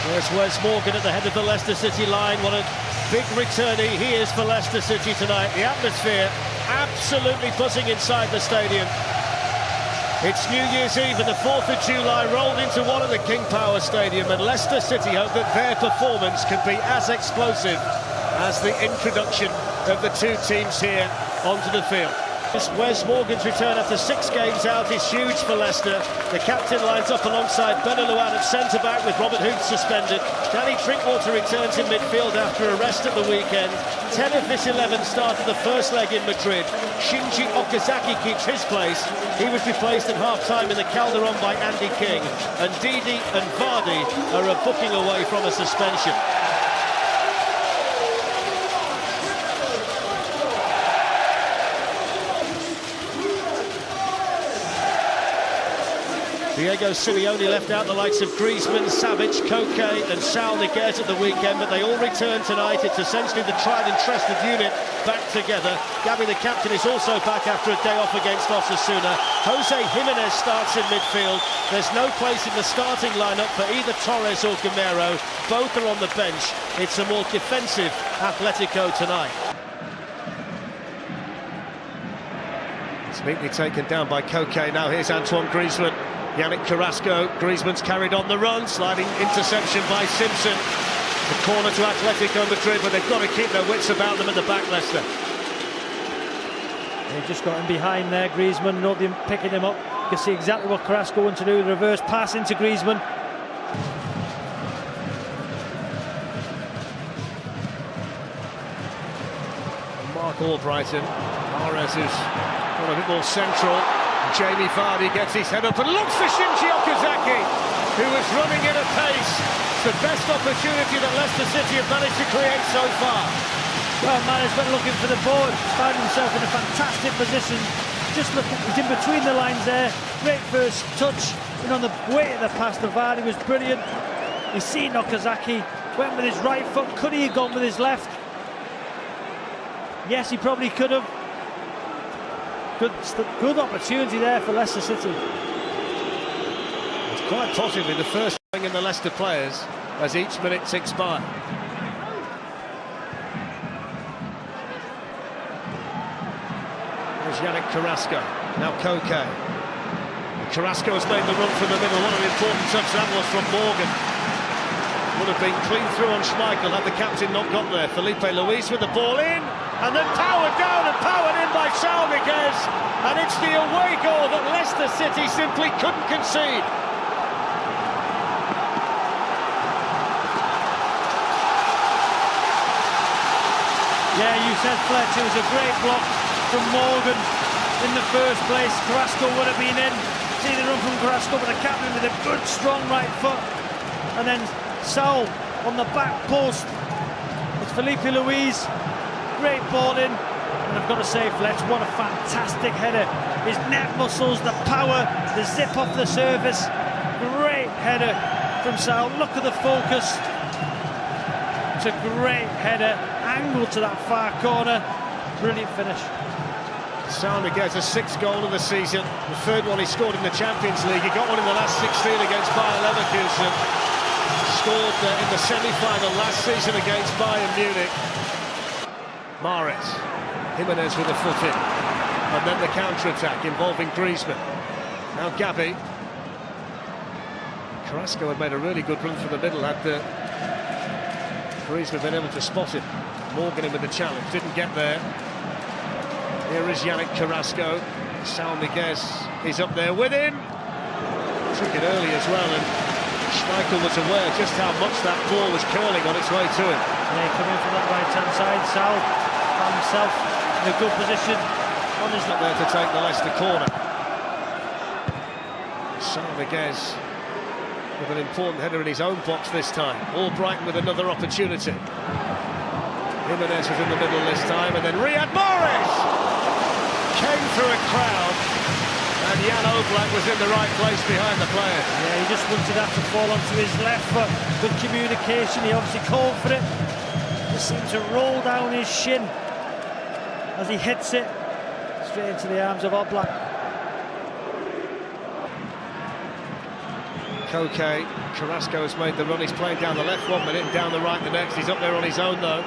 There's Wes Morgan at the head of the Leicester City line. What a big returnee he is for Leicester City tonight. The atmosphere absolutely buzzing inside the stadium. It's New Year's Eve and the 4th of July rolled into one at the King Power Stadium, and Leicester City hope that their performance can be as explosive as the introduction of the two teams here onto the field. Wes Morgan's return after 6 games out is huge for Leicester. The captain lines up alongside Benalouan at centre-back with Robert Huth suspended. Danny Drinkwater returns in midfield after a rest at the weekend. 10 of this 11 started the first leg in Madrid. Shinji Okazaki keeps his place. He was replaced at half-time in the Calderon by Andy King. And Didi and Vardy are a booking away from a suspension. Diego Simeone left out the likes of Griezmann, Savic, Koke and Saul Niguez at the weekend, but they all return tonight. It's essentially the tried and trusted unit back together. Gabi, the captain, is also back after a day off against Osasuna. Jose Jimenez starts in midfield. There's no place in the starting lineup for either Torres or Gamero. Both are on the bench. It's a more defensive Atletico tonight. It's neatly taken down by Koke. Now here's Antoine Griezmann. Yannick Carrasco, Griezmann's carried on the run, sliding interception by Simpson. The corner to Atletico Madrid, but they've got to keep their wits about them at the back, Leicester. They just got him behind there, Griezmann, not him picking him up. You can see exactly what Carrasco wanted to do, the reverse pass into Griezmann. Mark Albrighton, Mahrez is got a bit more central. Jamie Vardy gets his head up and looks for Shinji Okazaki, who was running at a pace. It's the best opportunity that Leicester City have managed to create so far. Well, man has been looking for the ball, found himself in a fantastic position. Just looking, he's in between the lines there. Great first touch, and on the way of the pass to Vardy was brilliant. He's seen Okazaki, went with his right foot. Could he have gone with his left? Yes, he probably could have. Good opportunity there for Leicester City. It's quite possibly the first thing in the Leicester players as each minute ticks by. There's Yannick Carrasco, now Koke. Carrasco has made the run from the middle. What an important touch that was from Morgan. Would have been clean through on Schmeichel had the captain not got there. Felipe Luis with the ball in, and then powered down and powered in by Saul Niguez, and it's the away goal that Leicester City simply couldn't concede. Yeah, you said, Fletch, it was a great block from Morgan in the first place. Carrasco would have been in. See the run from Carrasco, but the captain with a good strong right foot, and then Saul on the back post. It's Felipe Luis. Great ball in, and I've got to say, Fletch, what a fantastic header. His neck muscles, the power, the zip off the surface. Great header from Saul. Look at the focus. It's a great header, angled to that far corner. Brilliant finish. Saul Niguez, a 6th goal of the season, the 3rd one he scored in the Champions League. He got one in the last 16 against Bayer Leverkusen. Scored in the semi-final last season against Bayern Munich. Mahrez, Jimenez with a foot in, and then the counter-attack involving Griezmann. Now Gabi. Carrasco had made a really good run from the middle, had Griezmann been able to spot him. Morgan in with the challenge, didn't get there. Here is Yannick Carrasco. Saul Niguez is up there with him. Took it early as well, and Schmeichel was aware just how much that ball was curling on its way to him. Yeah, coming from that right-hand side, Saul found himself in a good position on his... Not there to take the Leicester corner. Saul Niguez with an important header in his own box this time. Albrighton with another opportunity. Jimenez was in the middle this time, and then Riyad Mahrez came through a crowd, and Jan Oblak was in the right place behind the players. Yeah, he just wanted that to fall onto his left foot. Good communication, he obviously called for it. Just seemed to roll down his shin as he hits it straight into the arms of Oblak. Koke, Carrasco has made the run, he's playing down the left 1 minute and down the right the next. He's up there on his own though,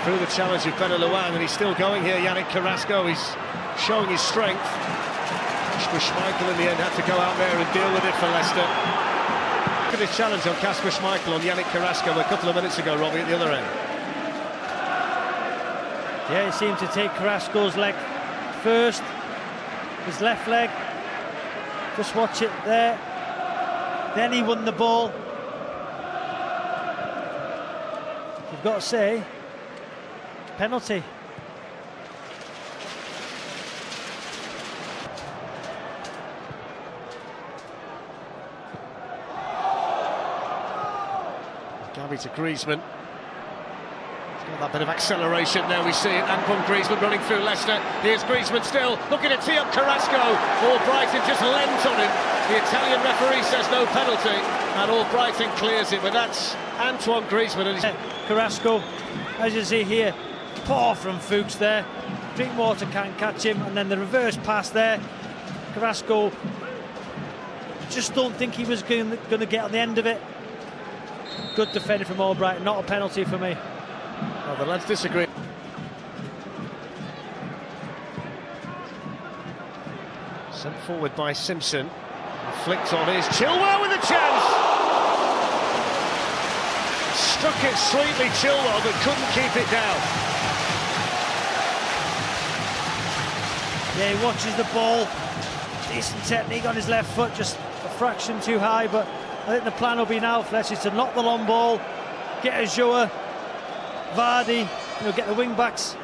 through the challenge of Benalouan, and he's still going here. Yannick Carrasco, he's showing his strength. Kasper Schmeichel in the end had to go out there and deal with it for Leicester. Look at this challenge on Kasper Schmeichel on Yannick Carrasco a couple of minutes ago, Robbie, at the other end. Yeah, he seemed to take Carrasco's leg first, his left leg. Just watch it there. Then he won the ball. You've got to say, penalty. Gavi to Griezmann. He's got that bit of acceleration. Now we see it. Antoine Griezmann running through Leicester. Here's Griezmann still looking to tee up Carrasco. Brighton just leant on him. The Italian referee says no penalty, and Brighton clears it. But that's Antoine Griezmann. And Carrasco, as you see here, poor from Fuchs there. Drinkwater can't catch him, and then the reverse pass there. Carrasco, just don't think he was going to get on the end of it. Good defending from Brighton, not a penalty for me. Well, the lads disagree. Sent forward by Simpson. Flicked on is Chilwell with a chance. Struck it sweetly, Chilwell, but couldn't keep it down. Yeah, he watches the ball. Decent technique on his left foot, just a fraction too high, but I think the plan will be now, Fletcher, to knock the long ball, get Ajoa, Vardy, get the wing-backs.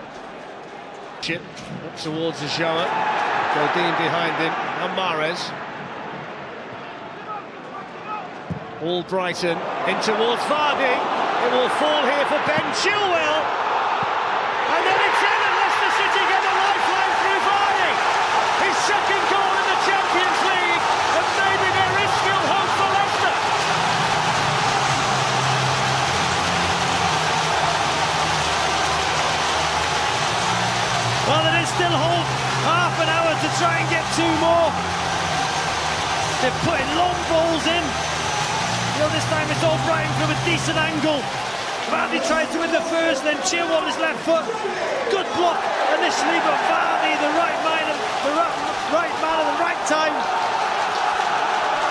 Chip up towards Ajoa, Godin behind him, and Mahrez. All Brighton in towards Vardy. It will fall here for Ben Chilwell. And then it's in, and Leicester City get a lifeline through Vardy. His second goal in the Champions League, and maybe there is still hope for Leicester. Well, there is still hope. Half an hour to try and get two more. They're putting long balls in. This time it's all Brighton from a decent angle. Vardy tried to win the first, then Chilwell on his left foot. Good block initially, but Vardy, the right man at the right time.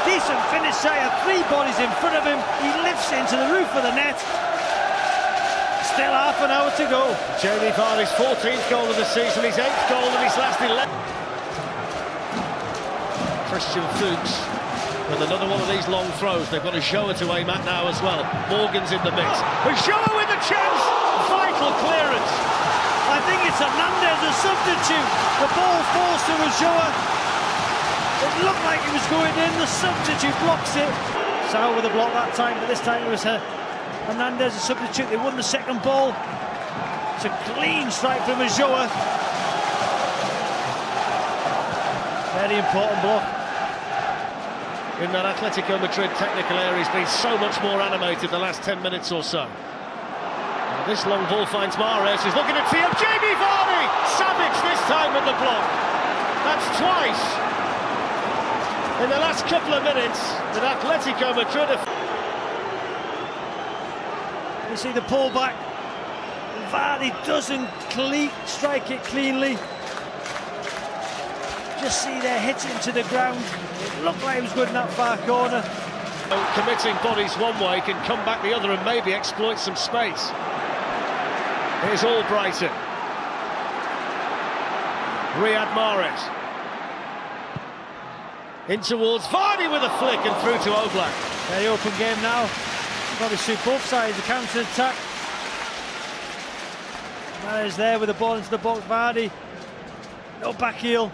Decent finish, had three bodies in front of him. He lifts it into the roof of the net. Still half an hour to go. Jamie Vardy's 14th goal of the season, his 8th goal in his last 11. Christian Fuchs with another one of these long throws. They've got Ajoa to aim at now as well. Morgan's in the mix. Ajoa with a chance! Vital clearance. I think it's Hernandez, a substitute. The ball falls to Ajoa. It looked like it was going in. The substitute blocks it. Sal with a block that time, but this time it was Hernandez, a substitute. They won the second ball. It's a clean strike from Ajoa. Very important block. In that Atletico Madrid technical area, he's been so much more animated the last 10 minutes or so. Now this long ball finds Mahrez, who's looking to tee up Jamie Vardy! Savage this time with the block. That's twice in the last couple of minutes that Atletico Madrid have... You see the pullback. Vardy doesn't strike it cleanly. Just see there, hits it into the ground. It looked like it was good in that far corner. Committing bodies one way can come back the other and maybe exploit some space. Here's all Brighton. Riyad Mahrez. In towards Vardy with a flick and through to Oblak. Very open game now. Probably suit both sides. The counter attack. Mahrez there with the ball into the box. Vardy. No back heel.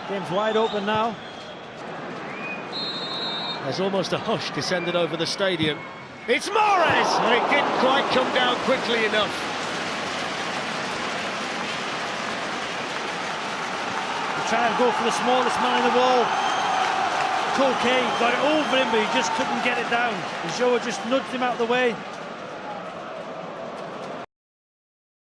Game's wide open now. There's almost a hush descended over the stadium. It's Mahrez! And it didn't quite come down quickly enough. They're trying to go for the smallest man in the wall. Koke got it over him, but he just couldn't get it down. Ajoa just nudged him out of the way.